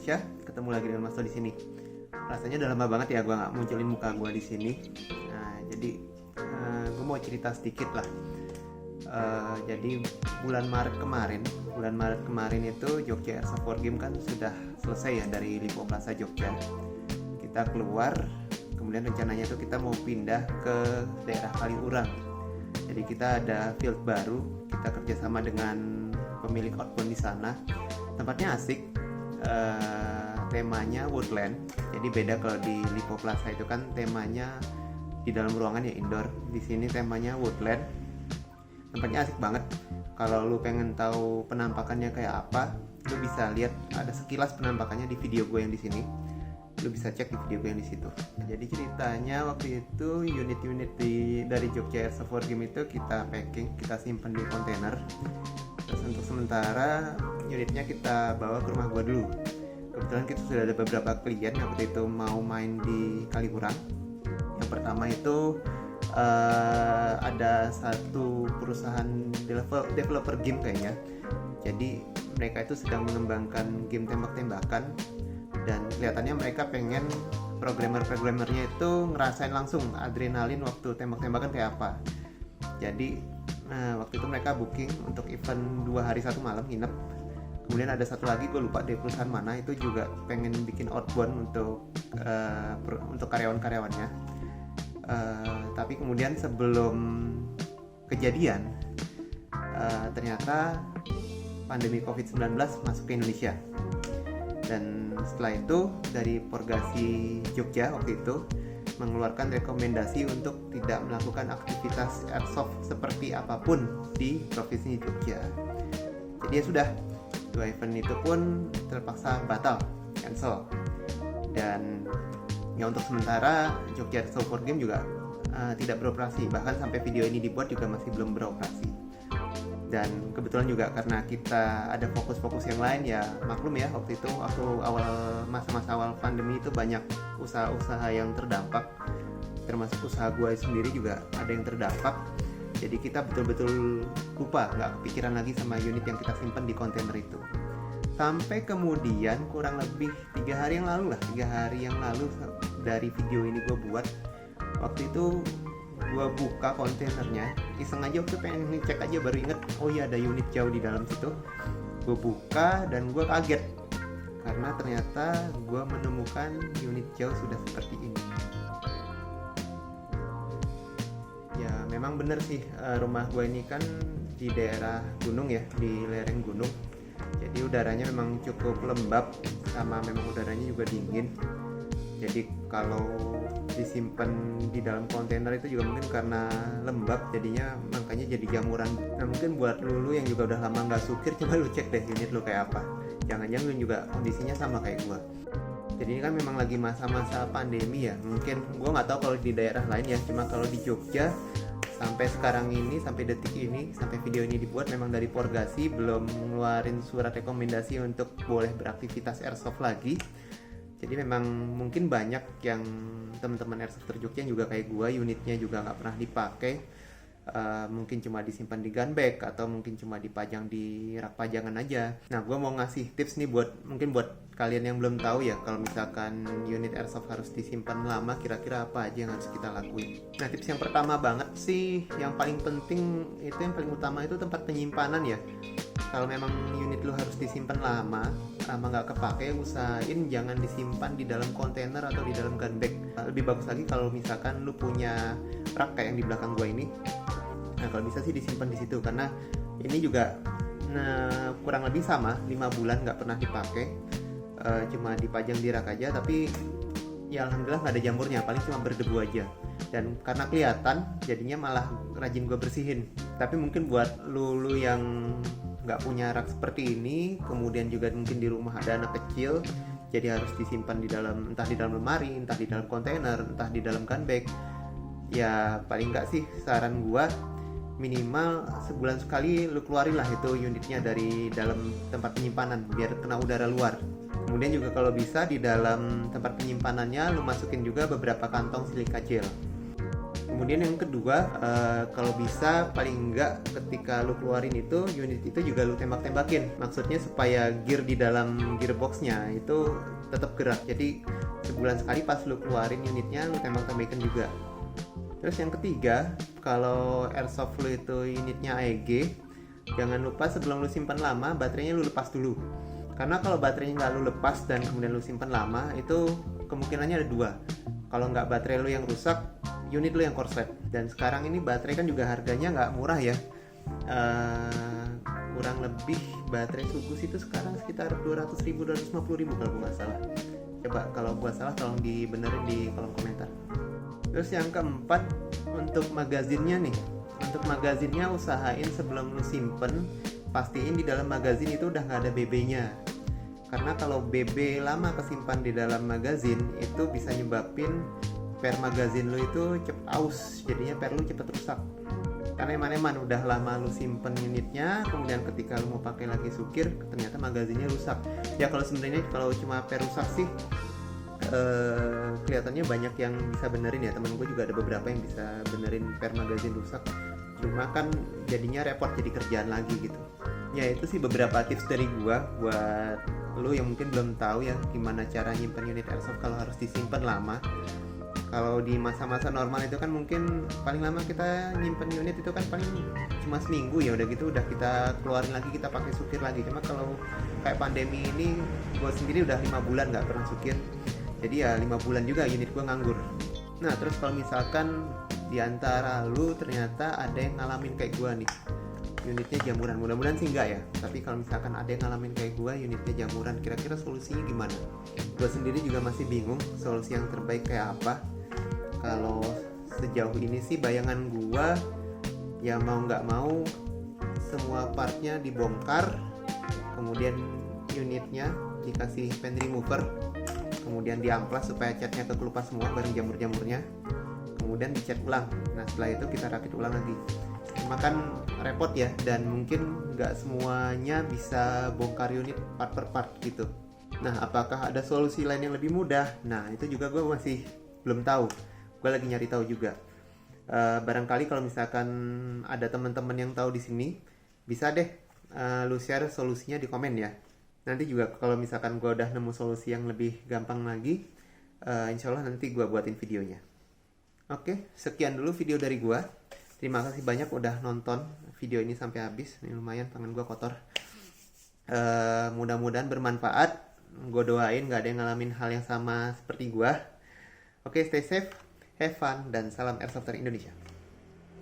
Indonesia. Ketemu lagi dengan Mas Do di sini. Rasanya udah lama banget ya gue nggak munculin muka gue di sini. Nah, jadi gue mau cerita sedikit lah. Jadi bulan Maret kemarin itu Jogja Airsoft War Game kan sudah selesai ya dari Lipo Plaza Jogja. Kita keluar, kemudian rencananya itu kita mau pindah ke daerah Kaliurang. Jadi kita ada field baru, kita kerjasama dengan pemilik outbound di sana. Tempatnya asik, temanya woodland. Jadi beda kalau di Lipo Plaza itu kan temanya di dalam ruangan ya indoor. Di sini temanya woodland. Tempatnya asik banget. Kalau lu pengen tahu penampakannya kayak apa, lu bisa lihat ada sekilas penampakannya di video gue yang di sini. Lu bisa cek di video gue yang di situ. Jadi ceritanya waktu itu unit-unit dari Jogja Airsoft War Game itu kita packing, kita simpan di kontainer. Terus untuk sementara unitnya kita bawa ke rumah gue dulu. Kebetulan kita sudah ada beberapa klien yang waktu itu mau main di Kaliurang. Yang pertama itu ada satu perusahaan developer game kayaknya. Jadi mereka itu sedang mengembangkan game tembak-tembakan dan kelihatannya mereka pengen programmernya itu ngerasain langsung adrenalin waktu tembak-tembakan kayak apa. Jadi waktu itu mereka booking untuk event 2 hari 1 malam nginep. Kemudian ada satu lagi, gue lupa dari perusahaan mana, itu juga pengen bikin outbound untuk karyawan-karyawannya. Tapi kemudian sebelum kejadian ternyata pandemi COVID-19 masuk ke Indonesia. Dan setelah itu dari Porgasi Jogja waktu itu mengeluarkan rekomendasi untuk tidak melakukan aktivitas airsoft seperti apapun di Provinsi Jogja. Jadi ya sudah, 2 event itu pun terpaksa batal, cancel. Dan ya untuk sementara Jogja Airsoft War Game juga tidak beroperasi. Bahkan sampai video ini dibuat juga masih belum beroperasi. Dan kebetulan juga karena kita ada fokus-fokus yang lain, ya maklum ya, waktu itu masa-masa awal pandemi itu banyak usaha-usaha yang terdampak, termasuk usaha gue sendiri juga ada yang terdampak. Jadi kita betul-betul lupa, nggak kepikiran lagi sama unit yang kita simpan di kontainer itu. Sampai kemudian kurang lebih 3 hari yang lalu dari video ini gue buat, waktu itu gue buka kontainernya, iseng aja waktu pengen ngecek aja, baru inget oh iya ada unit jauh di dalam situ. Gue buka dan gue kaget karena ternyata gue menemukan unit jauh sudah seperti ini. Ya memang bener sih, rumah gue ini kan di daerah gunung ya, di lereng gunung. Jadi udaranya memang cukup lembab, sama memang udaranya juga dingin. Jadi kalau disimpan di dalam kontainer itu juga mungkin karena lembab, jadinya makanya jadi jamuran. Nah mungkin buat lu yang juga udah lama nggak sukir, coba lu cek deh unit lu kayak apa. Jangan-jangan lu juga kondisinya sama kayak gua. Jadi ini kan memang lagi masa-masa pandemi ya. Mungkin gua nggak tahu kalau di daerah lain ya, cuma kalau di Jogja sampai sekarang ini, sampai detik ini, sampai video ini dibuat, memang dari Porgasi belum ngeluarin surat rekomendasi untuk boleh beraktivitas airsoft lagi. Jadi memang mungkin banyak yang teman-teman airsoft Jogja juga kayak gua, unitnya juga nggak pernah dipakai. Mungkin cuma disimpan di gun bag atau mungkin cuma dipajang di rak pajangan aja. Nah, gue mau ngasih tips nih buat kalian yang belum tahu ya, kalau misalkan unit airsoft harus disimpan lama, kira-kira apa aja yang harus kita lakuin. Nah, tips yang pertama banget sih, yang paling penting itu, yang paling utama itu tempat penyimpanan ya. Kalau memang unit lu harus disimpan lama nggak kepake, usahain jangan disimpan di dalam kontainer atau di dalam gun bag. Lebih bagus lagi kalau misalkan lu punya rak kayak yang di belakang gua ini. Nah kalau bisa sih disimpan di situ, karena ini juga kurang lebih sama 5 bulan nggak pernah dipakai, cuma dipajang di rak aja, tapi ya alhamdulillah nggak ada jamurnya, paling cuma berdebu aja. Dan karena kelihatan, jadinya malah rajin gue bersihin. Tapi mungkin buat lu yang nggak punya rak seperti ini, kemudian juga mungkin di rumah ada anak kecil, jadi harus disimpan di dalam, entah di dalam lemari, entah di dalam kontainer, entah di dalam gun bag. Ya paling nggak sih saran gua, minimal sebulan sekali lu keluarin lah itu unitnya dari dalam tempat penyimpanan biar kena udara luar. Kemudian juga kalau bisa di dalam tempat penyimpanannya lu masukin juga beberapa kantong silika gel. Kemudian yang kedua, kalau bisa paling enggak ketika lu keluarin itu unit itu juga lu tembak-tembakin. Maksudnya supaya gear di dalam gearboxnya itu tetap gerak. Jadi sebulan sekali pas lu keluarin unitnya lu tembak-tembakin juga. Terus yang ketiga, kalau airsoft lu itu unitnya AEG, jangan lupa sebelum lu simpan lama baterainya lu lepas dulu. Karena kalau baterainya nggak lu lepas dan kemudian lu simpan lama, itu kemungkinannya ada dua. Kalau nggak baterai lu yang rusak, unit lu yang korslet. Dan sekarang ini baterai kan juga harganya nggak murah ya. Kurang lebih baterai Sugus itu sekarang sekitar 200.000, 250.000 kalau nggak salah. Coba kalau gua salah tolong dibenerin di kolom komentar. Terus yang keempat, untuk magazinnya nih. Untuk magazinnya usahain sebelum lu simpen, pastiin di dalam magazin itu udah nggak ada BB-nya. Karena kalau BB lama kesimpan di dalam magazin itu bisa nyebabin per magazin lu itu cepet aus, jadinya per lu cepet rusak. Karena eman-eman udah lama lu simpen unitnya, kemudian ketika lu mau pakai lagi sukir, ternyata magazinnya rusak. Ya kalau sebenarnya kalau cuma per rusak sih kelihatannya banyak yang bisa benerin ya. Temen gue juga ada beberapa yang bisa benerin per magazin rusak, cuma kan jadinya repot, jadi kerjaan lagi gitu. Ya itu sih beberapa tips dari gue buat lu yang mungkin belum tahu ya gimana cara nyimpen unit airsoft kalau harus disimpan lama. Kalau di masa-masa normal itu kan mungkin paling lama kita nyimpen unit itu kan paling cuma seminggu, ya udah gitu udah kita keluarin lagi, kita pakai sukir lagi. Cuma kalau kayak pandemi ini gue sendiri udah 5 bulan nggak pernah sukir, jadi ya 5 bulan juga unit gue nganggur. Nah terus kalau misalkan diantara lu ternyata ada yang ngalamin kayak gue nih, unitnya jamuran, mudah-mudahan sih enggak ya, tapi kalau misalkan ada yang ngalamin kayak gue unitnya jamuran, kira-kira solusinya gimana? Gue sendiri juga masih bingung solusi yang terbaik kayak apa. Kalau sejauh ini sih bayangan gue ya mau nggak mau semua partnya dibongkar, kemudian unitnya dikasih pen remover, kemudian diamplas supaya catnya kekelupas semua bareng jamur-jamurnya, kemudian dicat ulang. Nah setelah itu kita rakit ulang lagi. Cuma kan repot ya, dan mungkin nggak semuanya bisa bongkar unit part per part gitu. Nah apakah ada solusi lain yang lebih mudah? Nah itu juga gue masih belum tahu, gue lagi nyari tahu juga. Barangkali kalau misalkan ada teman-teman yang tahu di sini, bisa deh lu share solusinya di komen ya. Nanti juga kalau misalkan gue udah nemu solusi yang lebih gampang lagi, insya Allah nanti gue buatin videonya. Oke, sekian dulu video dari gue. Terima kasih banyak udah nonton video ini sampai habis. Ini lumayan tangan gue kotor. Mudah-mudahan bermanfaat. Gue doain gak ada yang ngalamin hal yang sama seperti gue. Oke, stay safe, have fun, dan salam Airsofter Indonesia.